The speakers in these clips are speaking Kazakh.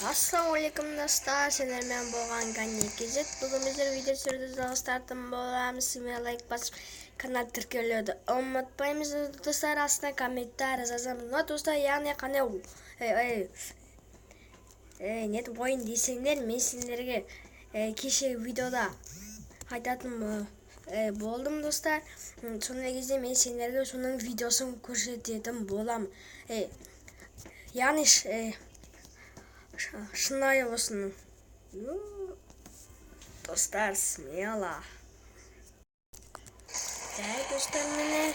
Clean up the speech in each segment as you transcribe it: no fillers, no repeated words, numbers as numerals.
Ассалаумағалейкум достар, сендермен болған ғани кезет. Бүгін біздер видео түсіруді жалғастыратын боламыз. Сізге лайк басып, канал тіркелуді ұмытпаймыз достар. Астына комментарий жазамыз. Но достар, яғни қане нет ойын десеңдер, мен сендерге кеше видеода айтатын болдым достар. Сондай кезде мен сендерге соның видеосын көрсететін болам. Яғни шынайы осының. Достар, смело. Достар, міне.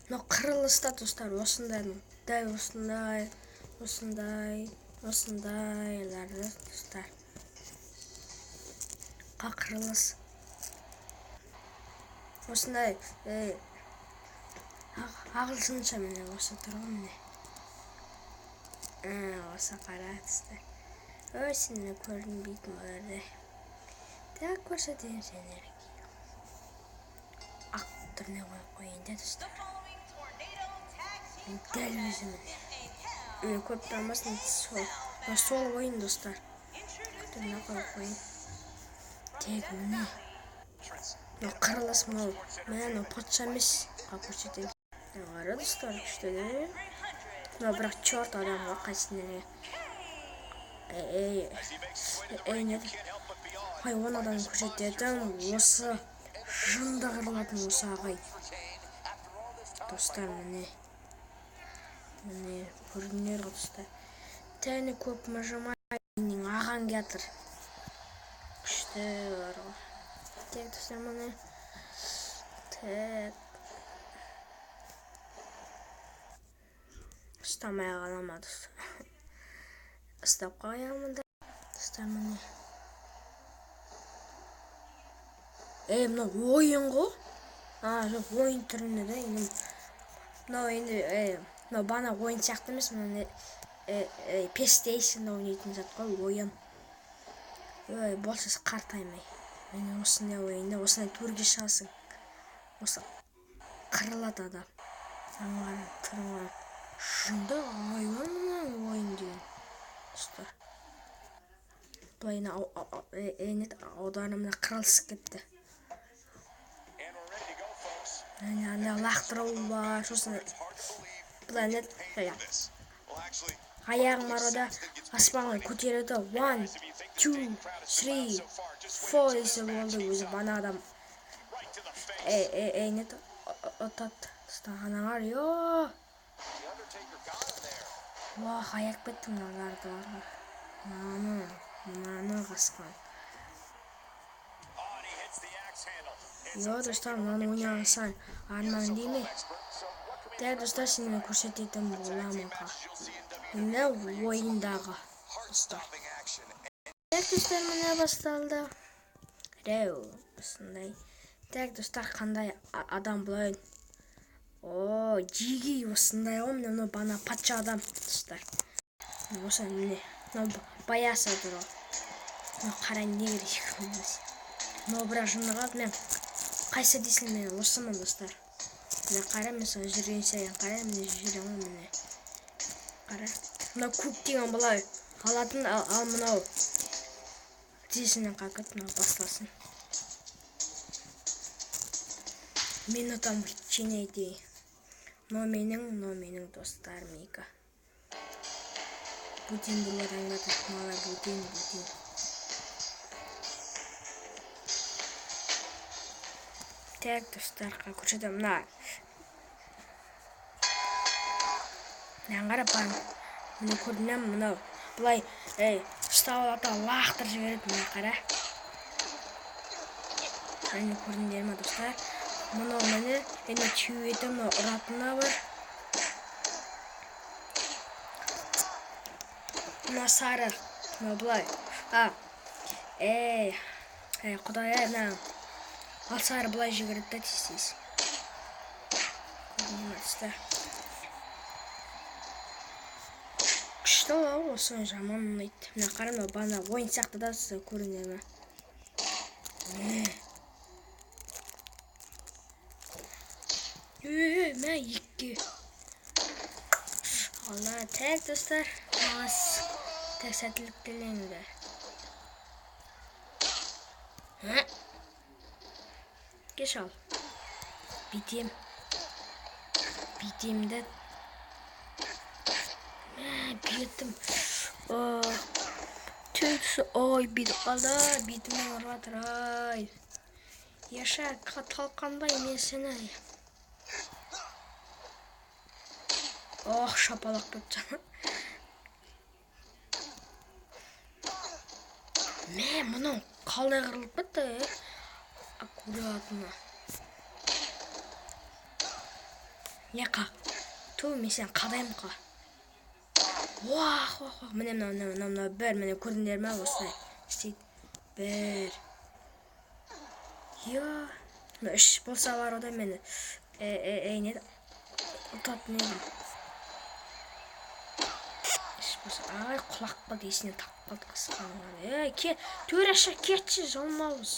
Но қырылыста достар, осындай. Дай осындайларды достар. Қақырылыс. Осындай ағылшынша міне осы тұрғы міне. Осы қара достар. Өсіне көрінбейтін оларды. Так көрсетейін сендерге. Ақ түріне қойын да достар. Дәл өзімен. Көп дамасын сол ойын достар. Түріне қойын. Тек міне. Қырылыс мол. Мен патша емес. Көрсетейін. Ары достар күшті де. Но бірақ черт адамға қайсынere. Нет. Он адам көрсететін осы жынды қырылатын осы ағай. Достар, міне көрінер достар. Тәні көп мұжымай ағаң кетір. Күшті бар ғой. Тек достар, міне ұстамай қаламады. Ұстап қойамын да. Достар, міне. Мына ойын ғой. Жоқ, ойын түріне де. Мына бана ойын сияқты емес. PlayStation ойнайтын зат қой, ойын. Болсыз қартаймай. Міне осындай ойында, осындай төрге шығасың. Осы қырылады адам. Тұрған. Жынды айуан мұның ойын деген. Достар. Бұлайына аударымына қырылысып кетті. Лақтырау бар. Сосын бұлайына аяғым арада аспанға көтереді. 1, 2, 3, 4 десе болды өзі бана адам. Нет отат. Стағанағар, йооо. Аяқ бетті мұналарды бар. Мұнаны қасқан. Достар, мұнаны ойнағысан арман дейме. Дәл достар, сенен көрсететін боламын қа. Міне ойындағы. Достар. Дәл достар, міне басталды. Рәу, осындай. Дәл достар, қандай адам бұлайын. Жиги осындай ғой, міне бана патша адам достар. Осы міне баяса тұр ол. Қарай не керек. Бірақ жынды қалды мен. Қайсы дейсің мен осымын достар. Міне қара мен соң жүрген сайын қара міне жүрген міне. Қара. Мына көк деген бұлай. Алатын ал мынау. Тізесінен қақыт мынау бастасын. Минутам бірчене дейін. Но менің достар мейка. Будин бұлар аңғады. Мала будин. Так, достарға көрсетем. Аңғара барын. Мұны көрдінем, мұнау. Бұлай, ұстауылата лақтыр жібереді. Мұны қара. Әне көрдіндер ма, достар? Мұны мені түйеті ұратына бар. Мұна сары. Мұна бұлай. Құдай әйнәң. Ал сары бұлай жүгірді тез. Күшті ол, осы жаман ұнайды. Мұна қарым, бана ойын сияқты да сізі көрінер ма. Мә екі. Allah, tek dostlar. Tek sәттілік тілеңдер. Geç al. Biteyim de. Bittim. Tütsü oy bir ala bitme ratray. Yaşa talkanday men seni. Oh şapalak tutacağım. Ne bunun kaldı kırılıp bitti. Akkuratına. Яқа ту мен сен қадайым қа. Вах міне мынау бір міне көрдіңдер ме осылай істейді. Бір. Мына үш болса бар ода мені не ұтатын едім. Үш болса ай құлақ қалды есіне тақып қалды қысқаны. Төреша кетші жалмауыз.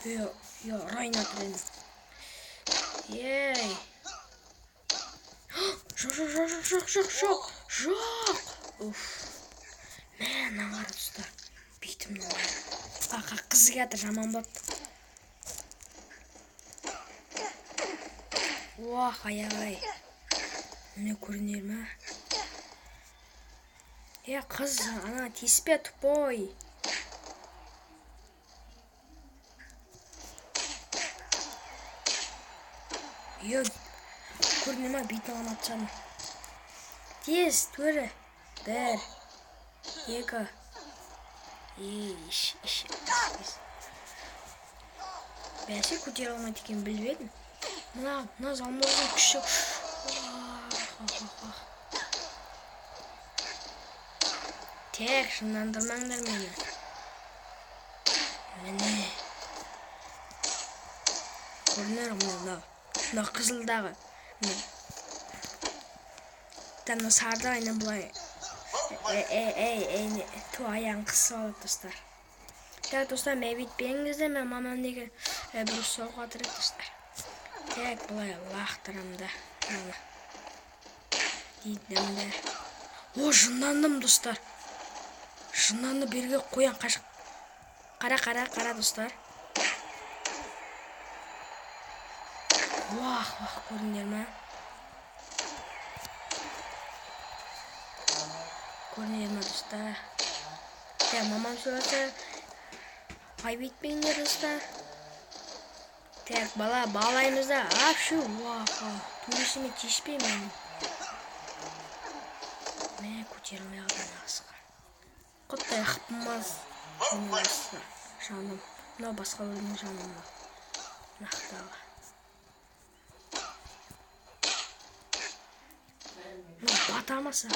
Я райна трен. Ей. Жоқ. Уф. Мен аңғар тұста. Бейтім аңғар. Ақа қыз кетір жаман бапты. Уах аяғай. Міне көрінер ме? Қыз ана теспе тупой. Көріне ма бейтін ана атшаны. Тез, төрі. Бір. Екі. Бәсе көтер алмайды екен білбедім. Мына залмаудың күші. Тек шындандырмаңдар мені. Міне. Көрінер мына қызылдағы. Тәні сарды айны бұлай. Ту аяғын қысып алып достар. Так достар, мен бітпеңізді, мен мамам деген бір соға тұрып достар. Так бұлай лақтырамды. Дейдімді. Жындандым достар. Жынданды берге қоян қашық. Қара достар. Вах, көріндер ме? Көрінер ме достар? Так, мамам сөйлесе. Ай бітпеңдер достар. Так, балаймызда. Апшу, вах, туресіме тешпей мен. Мен көтерілмей қалдан асыға. Құттай қыпмаз. Жаным. Мынау басқа өлінің жаным. Нақтаға. Батамаса.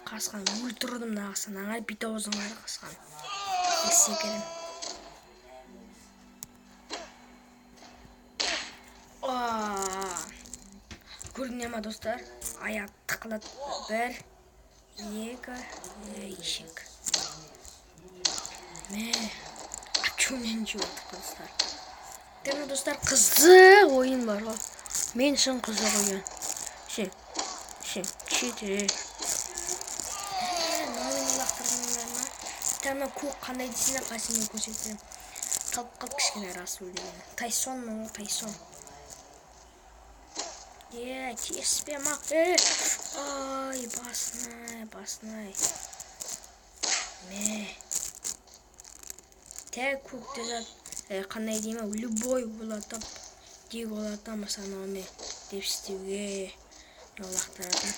Қасқан өлтірдім нағысын. Аңай бит аузыңары қасқан. Секерім. Көрдіңдер ма достар? Аяқ тықылады. Бір. Екі. Ешек. Чумен жуылдық достар. Дені достар қызық ойын бар ғой. Мен шын қызық ойын. Шен. Кешеде. Мынауын лақтырдыңдар ма? Тәні көк қандай дейсіне қасымен көрсетірім. Қалып кішкене Расул деген. Тайсон мұны, Тайсон. Теспе мақ. Ай, басынай. Тәк көкте зат. Қандай дейме, любой болатып. Дек олатам санауыме деп істеуге. Нолақтырадым.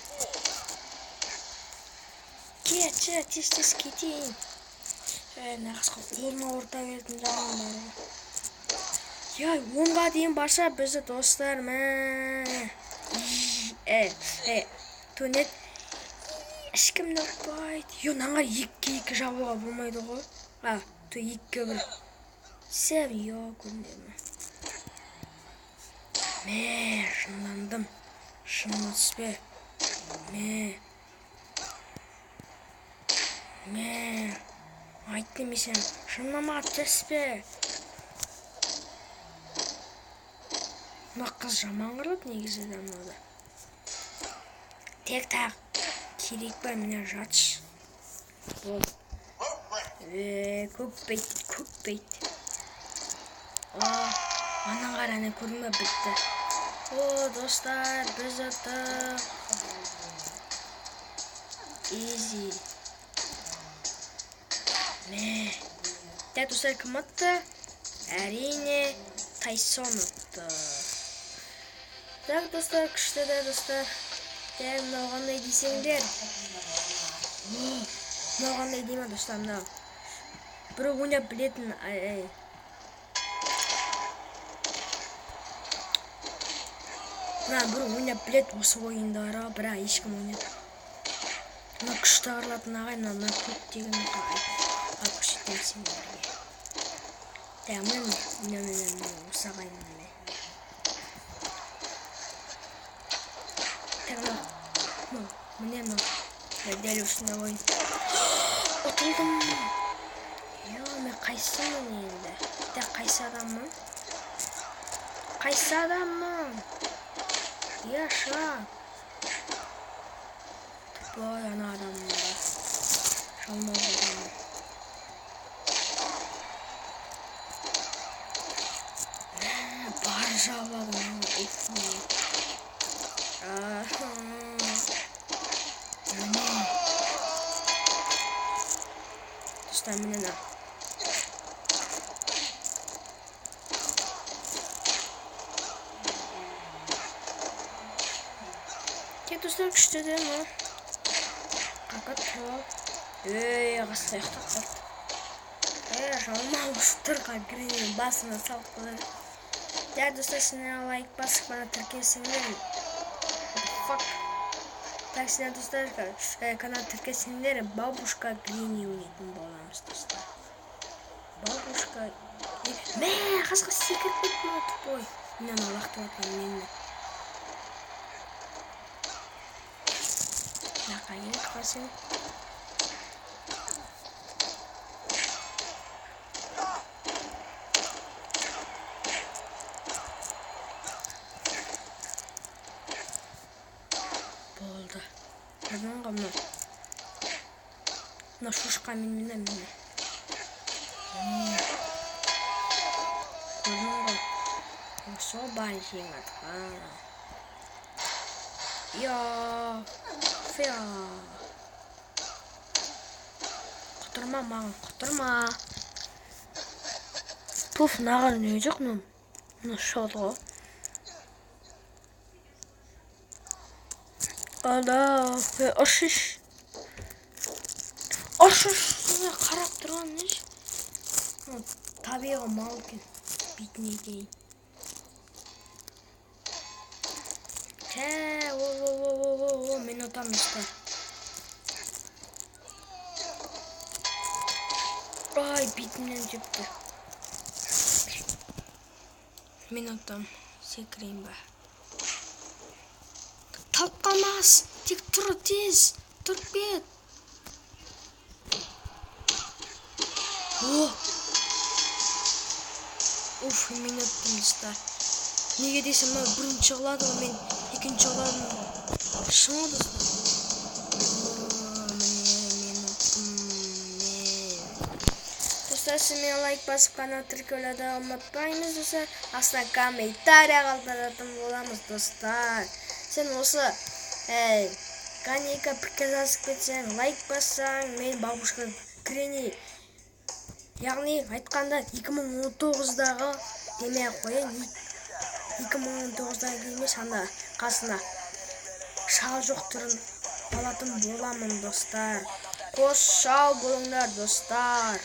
Кетші, тез кетейін. Нағысқа қолына орта бердім жағын бары. Онға дейін барша бізді достар Төнет ешкімді ұқпайды. Наңғар екі жабуға болмайды ғой. Екі бір сәп көріндемі. Шындандым. Шынны түспе. Айтты месен, шыннама түспе. Мына қыз жаман қырады негізі де мынада. Тек тақ керек па міне жатшы. Бол. Көкпейт. Ана қараны көрдің бе, бітті. Достар, біз ұттық. Easy. Достар, кім ұтты? Әрине Тайсон ұтты. Так, достар, күшті де, достар. Мынау қандай дейсеңдер. Мынау қандай дейма, достар, мынау. Бір ойнап білетін, бір ойнап білет осы ойындары, бірақ ешкім ойнап. Мына күшті ағырлатын ағай, мына көптеген күшеттен сендерге. Мен осы ағайын ме. Міне дәл осында ойын. Ұтылдым. Мен қайсымын енді? Қайсы адаммын? Яша. Тупой ана адаммын. Жалмауыз адаммын. Бар жабладым. Достар, міне. Достар, күшті де ма? Қақат тұрып. Қасқа ұйықтап қалды. Жалмауыз тұрға гринен басына салып қалады. Достар, сіне лайк басып бана тіркесіңдер. Так, сіне достар, канал тіркесіңдер. Бабушка Грини ойнайтын боламыз, достар. Бабушка... Қасқа секіріп кетті ма тұпой? Мен алақты отқан мені. Қайын қасын. Болды. Көрдің ғамна. Мына шошқа мені. Көрдің ғам. Осы бар жеңат. Құтырма маған, құтырма. Пуф, нағыр не жоқ мұн? Мұны шоды ғо. Ұшыш. Қарап тұрған неш? Табиғы мал кен. Бетіне кейін. Мен отам ұста. Бетімнен жепті. Мен отам секірейін ба. Талқамас. Тек тұр тез. Тұрып бет. Мен оттым ұста. Неге десем, бірінші ғылады, мен екінші ғыладым. Шыңы достар. Достар, сізмен лайк басып қана тіркелуді ұмытпаймыз, достар. Астына комментария қалдыратын боламыз, достар. Сен осы қанейка пікірдасып кетсең, лайк бассаң, мен бабушка Грини. Яғни айтқанда 2019-дағы демей қойын. 2019-дағы емес, анда қасына шал жоқ түрін алатын боламын, достар. Қос шал болыңдар, достар.